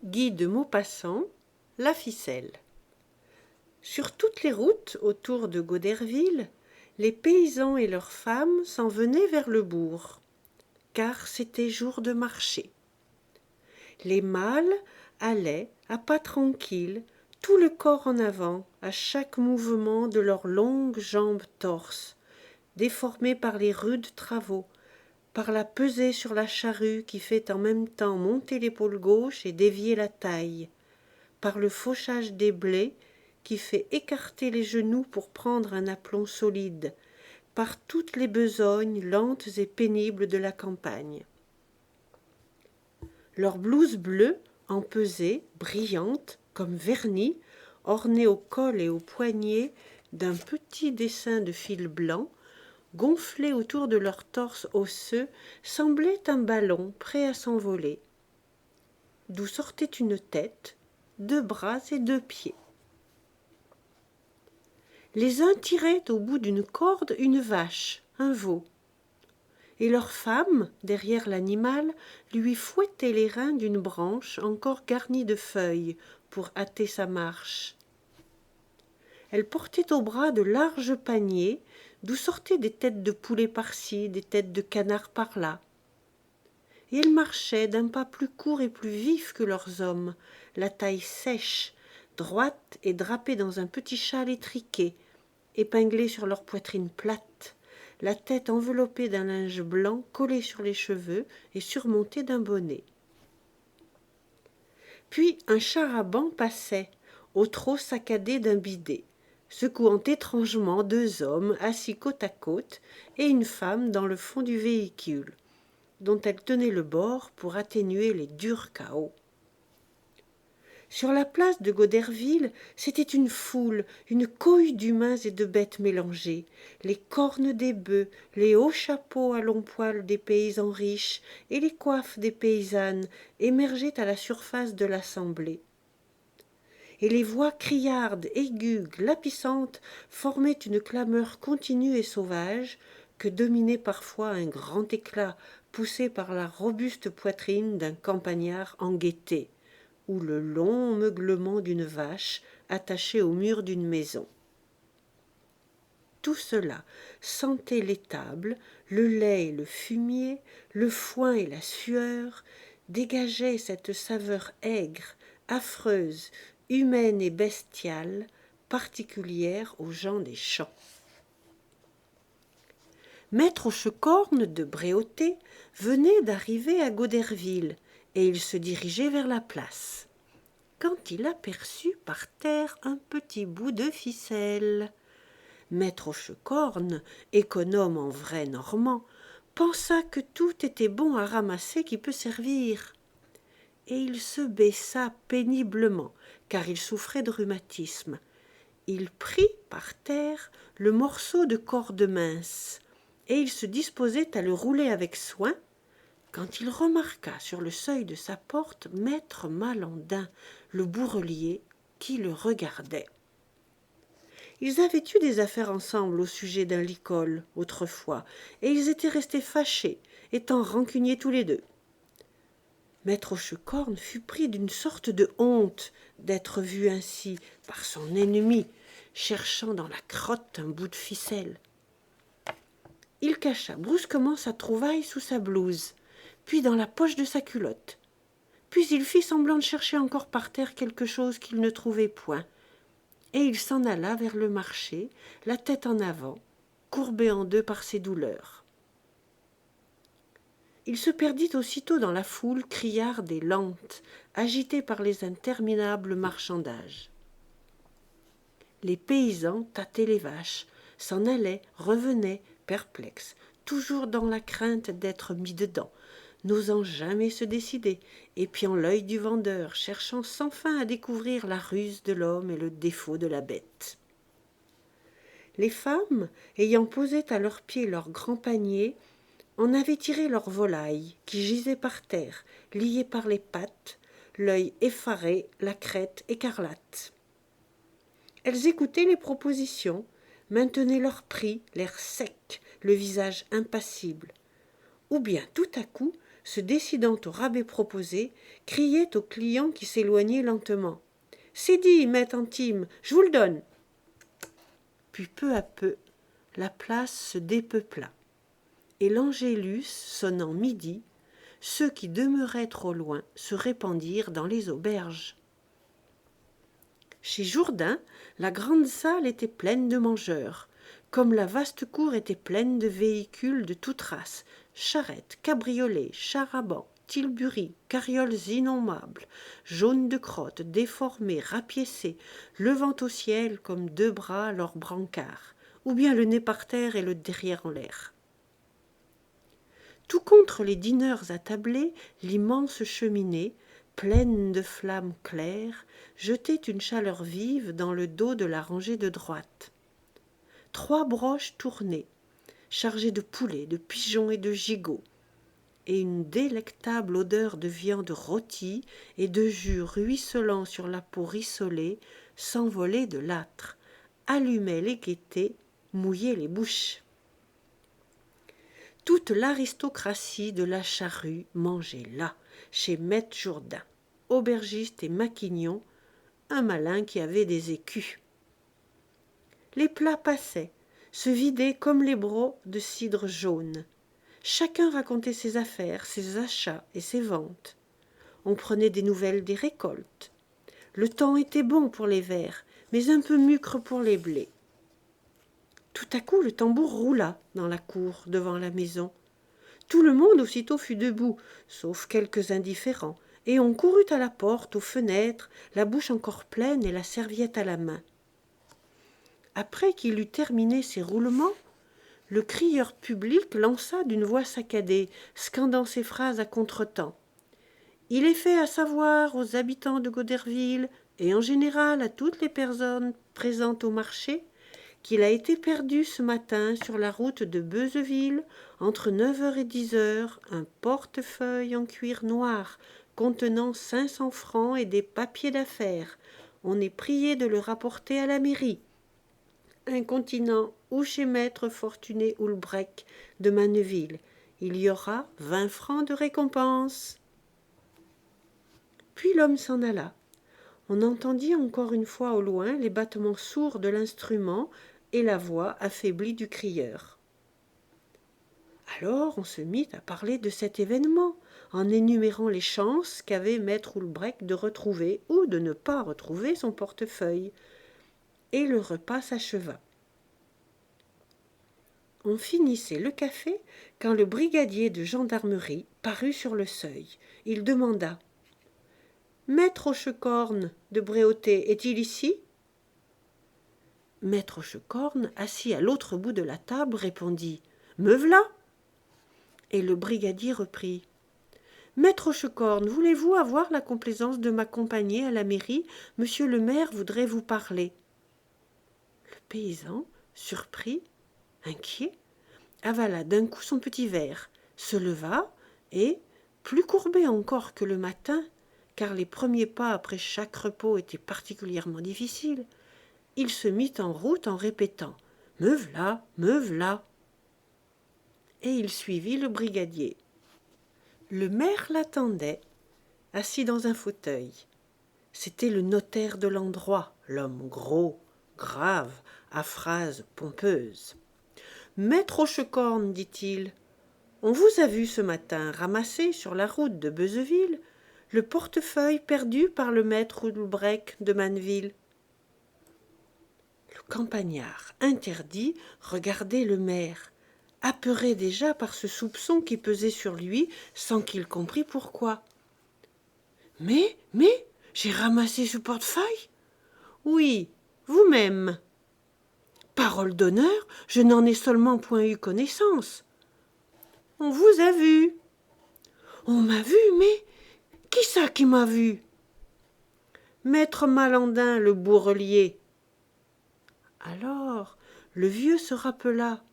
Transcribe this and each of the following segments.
Guy de Maupassant, la ficelle. Sur toutes les routes autour de Goderville, les paysans et leurs femmes s'en venaient vers le bourg, car c'était jour de marché. Les mâles allaient à pas tranquilles, tout le corps en avant, à chaque mouvement de leurs longues jambes torses, déformées par les rudes travaux, par la pesée sur la charrue qui fait en même temps monter l'épaule gauche et dévier la taille, par le fauchage des blés qui fait écarter les genoux pour prendre un aplomb solide, par toutes les besognes lentes et pénibles de la campagne. Leurs blouses bleues, empesées, brillantes, comme vernis, ornées au col et aux poignets d'un petit dessin de fil blanc, gonflé autour de leur torse osseux, semblaient un ballon prêt à s'envoler, d'où sortait une tête, 2 bras et 2 pieds. Les uns tiraient au bout d'une corde une vache, un veau, et leurs femmes, derrière l'animal, lui fouettaient les reins d'une branche encore garnie de feuilles pour hâter sa marche. Elles portaient au bras de larges paniers d'où sortaient des têtes de poulet par-ci, des têtes de canard par-là. Et elles marchaient d'un pas plus court et plus vif que leurs hommes, la taille sèche, droite et drapée dans un petit châle étriqué, épinglé sur leur poitrine plate, la tête enveloppée d'un linge blanc collé sur les cheveux et surmonté d'un bonnet. Puis un char à banc passait, au trot saccadé d'un bidet, secouant étrangement 2 hommes assis côte à côte et une femme dans le fond du véhicule, dont elle tenait le bord pour atténuer les durs cahots. Sur la place de Goderville, c'était une foule, une cohue d'humains et de bêtes mélangées, les cornes des bœufs, les hauts chapeaux à longs poils des paysans riches et les coiffes des paysannes émergeaient à la surface de l'assemblée. Et les voix criardes, aiguës, glapissantes formaient une clameur continue et sauvage que dominait parfois un grand éclat poussé par la robuste poitrine d'un campagnard en gaieté, ou le long meuglement d'une vache attachée au mur d'une maison. Tout cela sentait l'étable, le lait et le fumier, le foin et la sueur, dégageait cette saveur aigre, affreuse, humaine et bestiale, particulière aux gens des champs. Maître Hochecorne de Bréauté venait d'arriver à Goderville, et il se dirigeait vers la place, quand il aperçut par terre un petit bout de ficelle. Maître Hochecorne, économe en vrai Normand, pensa que tout était bon à ramasser qui peut servir. Et il se baissa péniblement, car il souffrait de rhumatisme. Il prit par terre le morceau de corde mince, et il se disposait à le rouler avec soin, quand il remarqua sur le seuil de sa porte maître Malandin, le bourrelier, qui le regardait. Ils avaient eu des affaires ensemble au sujet d'un licol, autrefois, et ils étaient restés fâchés, étant rancuniers tous les deux. Maître Hochecorne fut pris d'une sorte de honte d'être vu ainsi par son ennemi, cherchant dans la crotte un bout de ficelle. Il cacha brusquement sa trouvaille sous sa blouse, puis dans la poche de sa culotte. Puis il fit semblant de chercher encore par terre quelque chose qu'il ne trouvait point, et il s'en alla vers le marché, la tête en avant, courbé en 2 par ses douleurs. Il se perdit aussitôt dans la foule criarde et lente, agitée par les interminables marchandages. Les paysans tâtaient les vaches, s'en allaient, revenaient, perplexes, toujours dans la crainte d'être mis dedans, n'osant jamais se décider, épiant l'œil du vendeur, cherchant sans fin à découvrir la ruse de l'homme et le défaut de la bête. Les femmes, ayant posé à leurs pieds leurs grands paniers, en avaient tiré leurs volailles, qui gisaient par terre, liées par les pattes, l'œil effaré, la crête écarlate. Elles écoutaient les propositions, maintenaient leur prix, l'air sec, le visage impassible. Ou bien, tout à coup, se décidant au rabais proposé, criait au client qui s'éloignait lentement. « C'est dit, maître Antime, je vous le donne !» Puis peu à peu, la place se dépeupla, et l'Angélus, sonnant midi, ceux qui demeuraient trop loin se répandirent dans les auberges. Chez Jourdain, la grande salle était pleine de mangeurs, comme la vaste cour était pleine de véhicules de toute race, charrettes, cabriolets, chars à bancs, tilburys, carrioles innommables, jaunes de crotte, déformés, rapiécés, levant au ciel comme deux bras leurs brancards, ou bien le nez par terre et le derrière en l'air. Tout contre les dîneurs attablés, l'immense cheminée, pleine de flammes claires, jetait une chaleur vive dans le dos de la rangée de droite. 3 broches tournées, chargées de poulets, de pigeons et de gigots, et une délectable odeur de viande rôtie et de jus ruisselant sur la peau rissolée s'envolait de l'âtre, allumait les gaietés, mouillait les bouches. Toute l'aristocratie de la Charrue mangeait là, chez maître Jourdain, aubergiste et maquignon, un malin qui avait des écus. Les plats passaient, se vidaient comme les brocs de cidre jaune. Chacun racontait ses affaires, ses achats et ses ventes. On prenait des nouvelles des récoltes. Le temps était bon pour les vers, mais un peu mucre pour les blés. Tout à coup, le tambour roula dans la cour devant la maison. Tout le monde aussitôt fut debout, sauf quelques indifférents, et on courut à la porte, aux fenêtres, la bouche encore pleine et la serviette à la main. Après qu'il eut terminé ses roulements, le crieur public lança d'une voix saccadée, scandant ses phrases à contretemps. « Il est fait à savoir aux habitants de Goderville, et en général à toutes les personnes présentes au marché, qu'il a été perdu ce matin sur la route de Beuzeville, entre 9h et 10h, un portefeuille en cuir noir contenant 500 francs et des papiers d'affaires. On est prié de le rapporter à la mairie. Incontinent ou chez maître Fortuné Houlbrec de Manneville. Il y aura 20 francs de récompense. » Puis l'homme s'en alla. On entendit encore une fois au loin les battements sourds de l'instrument et la voix affaiblie du crieur. Alors on se mit à parler de cet événement, en énumérant les chances qu'avait maître Houlbrec de retrouver ou de ne pas retrouver son portefeuille, et le repas s'acheva. On finissait le café quand le brigadier de gendarmerie parut sur le seuil. Il demanda « Maître Hochecorne de Bréauté est-il ici ?» Maître Hochecorne, assis à l'autre bout de la table, répondit « Me v'là !» Et le brigadier reprit « Maître Hochecorne, voulez-vous avoir la complaisance de m'accompagner à la mairie? Monsieur le maire voudrait vous parler. » Le paysan, surpris, inquiet, avala d'un coup son petit verre, se leva et, plus courbé encore que le matin, car les premiers pas après chaque repos étaient particulièrement difficiles, il se mit en route en répétant « Me v'là, me v'là !» Et il suivit le brigadier. Le maire l'attendait, assis dans un fauteuil. C'était le notaire de l'endroit, l'homme gros, grave, à phrases pompeuses. « Maître Hochecorne, dit-il, on vous a vu ce matin ramasser sur la route de Beuzeville le portefeuille perdu par le maître Houlbrec de Manneville. » Le campagnard interdit regardait le maire, apeuré déjà par ce soupçon qui pesait sur lui sans qu'il comprît pourquoi. « Mais, j'ai ramassé ce portefeuille ?»« Oui, vous-même. »« Parole d'honneur, je n'en ai seulement point eu connaissance. »« On vous a vu. »« On m'a vu, mais qui ça qui m'a vu ?»« Maître Malandin, le bourrelier. » Alors le vieux se rappela,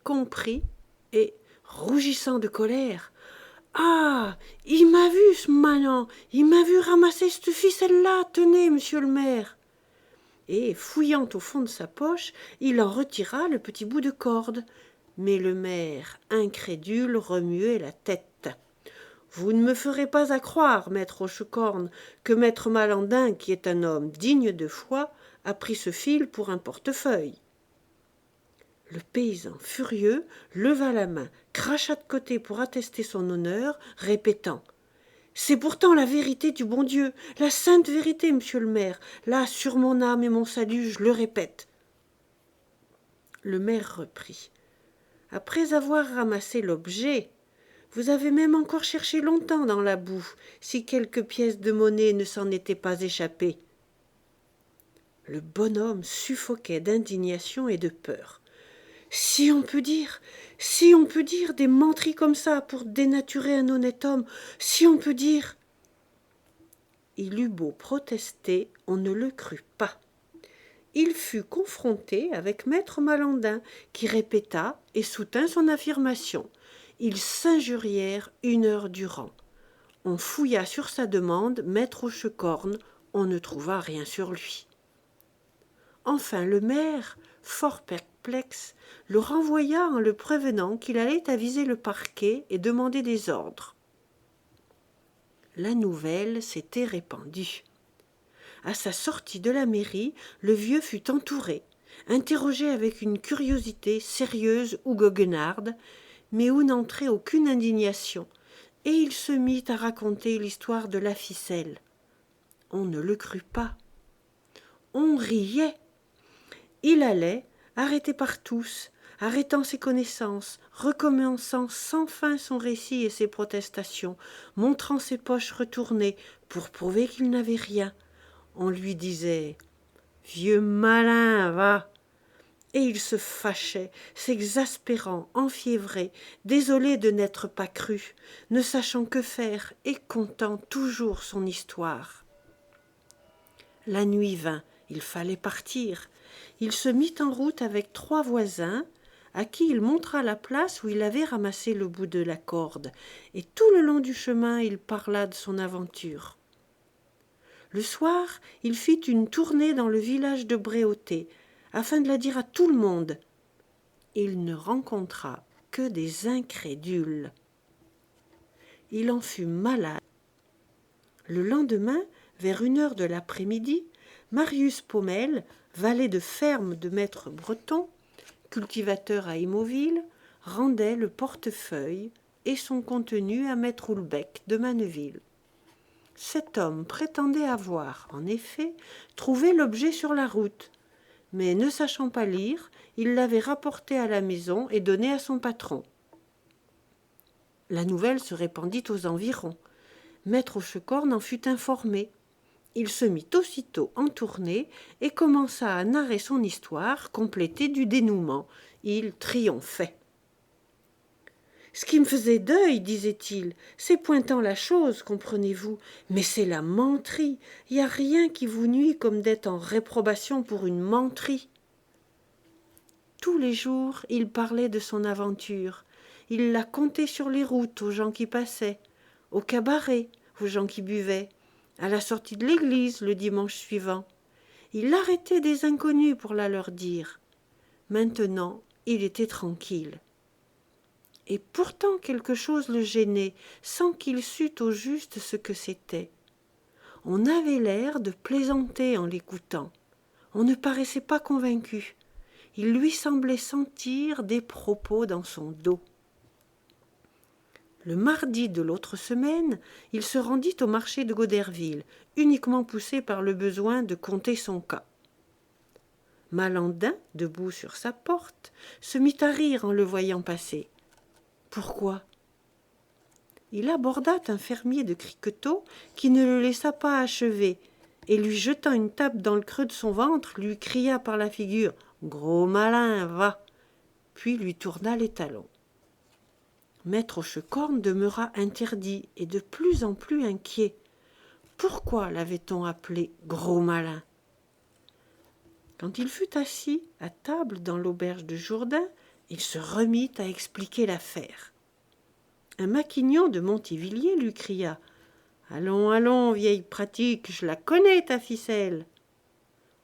comprit et, rougissant de colère, « Ah, il m'a vu, ce manant, il m'a vu ramasser cette ficelle-là, tenez, monsieur le maire. » Et, fouillant au fond de sa poche, il en retira le petit bout de corde. Mais le maire, incrédule, remuait la tête. Vous ne me ferez pas accroire, maître Hochecorne, que maître Malandin, qui est un homme digne de foi, a pris ce fil pour un portefeuille. Le paysan, furieux, leva la main, cracha de côté pour attester son honneur, répétant « C'est pourtant la vérité du bon Dieu, la sainte vérité, monsieur le maire. Là, sur mon âme et mon salut, je le répète. » Le maire reprit « Après avoir ramassé l'objet, vous avez même encore cherché longtemps dans la boue, si quelques pièces de monnaie ne s'en étaient pas échappées. » Le bonhomme suffoquait d'indignation et de peur. Si on peut dire des menteries comme ça pour dénaturer un honnête homme, si on peut dire. Il eut beau protester, on ne le crut pas. Il fut confronté avec maître Malandin, qui répéta et soutint son affirmation. Ils s'injurièrent 1 heure durant. On fouilla sur sa demande maître Hochecorne, on ne trouva rien sur lui. Enfin le maire, fort perplexe, le renvoya en le prévenant qu'il allait aviser le parquet et demander des ordres. La nouvelle s'était répandue. À sa sortie de la mairie, le vieux fut entouré, interrogé avec une curiosité sérieuse ou goguenarde, mais où n'entrait aucune indignation, et il se mit à raconter l'histoire de la ficelle. On ne le crut pas. On riait. Il allait, arrêté par tous, arrêtant ses connaissances, recommençant sans fin son récit et ses protestations, montrant ses poches retournées pour prouver qu'il n'avait rien. On lui disait « Vieux malin, va !» Et il se fâchait, s'exaspérant, enfiévré, désolé de n'être pas cru, ne sachant que faire et contant toujours son histoire. La nuit vint, il fallait partir. Il se mit en route avec 3 voisins, à qui il montra la place où il avait ramassé le bout de la corde, et tout le long du chemin il parla de son aventure. Le soir, il fit une tournée dans le village de Bréauté, afin de la dire à tout le monde. Il ne rencontra que des incrédules. Il en fut malade. Le lendemain, vers 1 heure de l'après-midi, Marius Paumelle, valet de ferme de maître Breton, cultivateur à Hémauville, rendait le portefeuille et son contenu à maître Houlbec de Manneville. Cet homme prétendait avoir, en effet, trouvé l'objet sur la route, mais ne sachant pas lire, il l'avait rapporté à la maison et donné à son patron. La nouvelle se répandit aux environs. Maître Hochecorne en fut informé. Il se mit aussitôt en tournée et commença à narrer son histoire, complétée du dénouement. Il triomphait. « Ce qui me faisait deuil, disait-il, c'est point tant la chose, comprenez-vous, mais c'est la menterie. Il n'y a rien qui vous nuit comme d'être en réprobation pour une menterie. » Tous les jours, il parlait de son aventure. Il la contait sur les routes aux gens qui passaient, au cabaret aux gens qui buvaient, à la sortie de l'église le dimanche suivant. Il arrêtait des inconnus pour la leur dire. Maintenant, il était tranquille. Et pourtant quelque chose le gênait, sans qu'il sût au juste ce que c'était. On avait l'air de plaisanter en l'écoutant. On ne paraissait pas convaincu. Il lui semblait sentir des propos dans son dos. Le mardi de l'autre semaine, il se rendit au marché de Goderville, uniquement poussé par le besoin de conter son cas. Malandin, debout sur sa porte, se mit à rire en le voyant passer. Pourquoi ? Il aborda un fermier de Criquetot qui ne le laissa pas achever, et lui jetant une tape dans le creux de son ventre, lui cria par la figure « Gros malin, va !» puis lui tourna les talons. Maître Hochecorne demeura interdit et de plus en plus inquiet. Pourquoi l'avait-on appelé gros malin ? Quand il fut assis à table dans l'auberge de Jourdain, il se remit à expliquer l'affaire. Un maquignon de Montivilliers lui cria « Allons, allons, vieille pratique, je la connais ta ficelle !»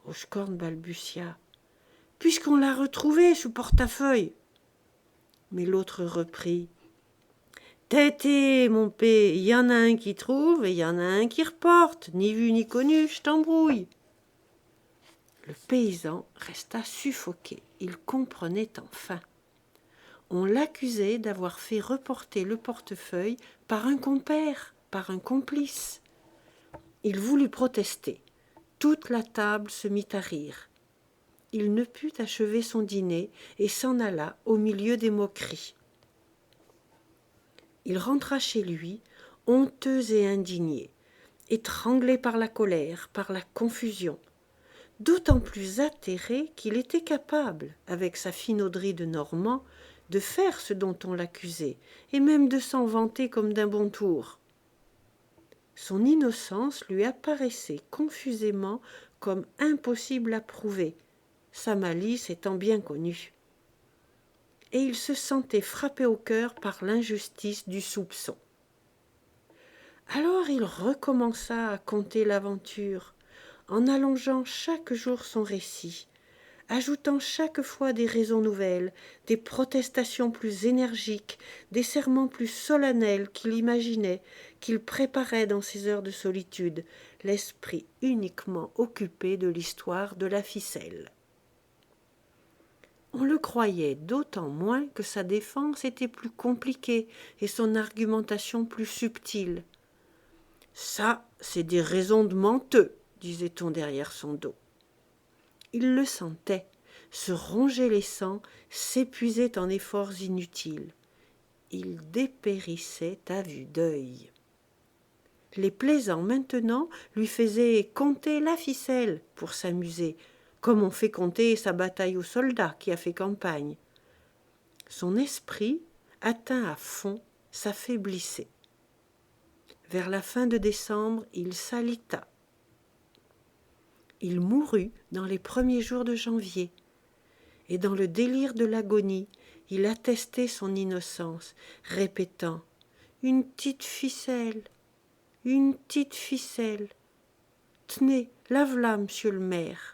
Hochecorne balbutia « Puisqu'on l'a retrouvée sous portefeuille !» Mais l'autre reprit Tété, mon pé, il y en a un qui trouve et il y en a un qui reporte. Ni vu ni connu, je t'embrouille. Le paysan resta suffoqué. Il comprenait enfin. On l'accusait d'avoir fait reporter le portefeuille par un compère, par un complice. Il voulut protester. Toute la table se mit à rire. Il ne put achever son dîner et s'en alla au milieu des moqueries. Il rentra chez lui, honteux et indigné, étranglé par la colère, par la confusion, d'autant plus atterré qu'il était capable, avec sa finauderie de Normand, de faire ce dont on l'accusait, et même de s'en vanter comme d'un bon tour. Son innocence lui apparaissait confusément comme impossible à prouver, sa malice étant bien connue. Et il se sentait frappé au cœur par l'injustice du soupçon. Alors il recommença à conter l'aventure, en allongeant chaque jour son récit, ajoutant chaque fois des raisons nouvelles, des protestations plus énergiques, des serments plus solennels qu'il imaginait, qu'il préparait dans ses heures de solitude, l'esprit uniquement occupé de l'histoire de la ficelle. On le croyait d'autant moins que sa défense était plus compliquée et son argumentation plus subtile. « Ça, c'est des raisons de menteux », disait-on derrière son dos. Il le sentait, se rongeait les sangs, s'épuisait en efforts inutiles. Il dépérissait à vue d'œil. Les plaisants maintenant lui faisaient compter la ficelle pour s'amuser, comme on fait compter sa bataille aux soldats qui a fait campagne. Son esprit, atteint à fond, s'affaiblissait. Vers la fin de décembre, il s'alita. Il mourut dans les premiers jours de janvier, et dans le délire de l'agonie, il attestait son innocence, répétant « Une petite ficelle, une petite ficelle. Tenez, la v'là, monsieur le maire. »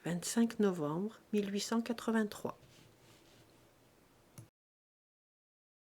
25 novembre 1883.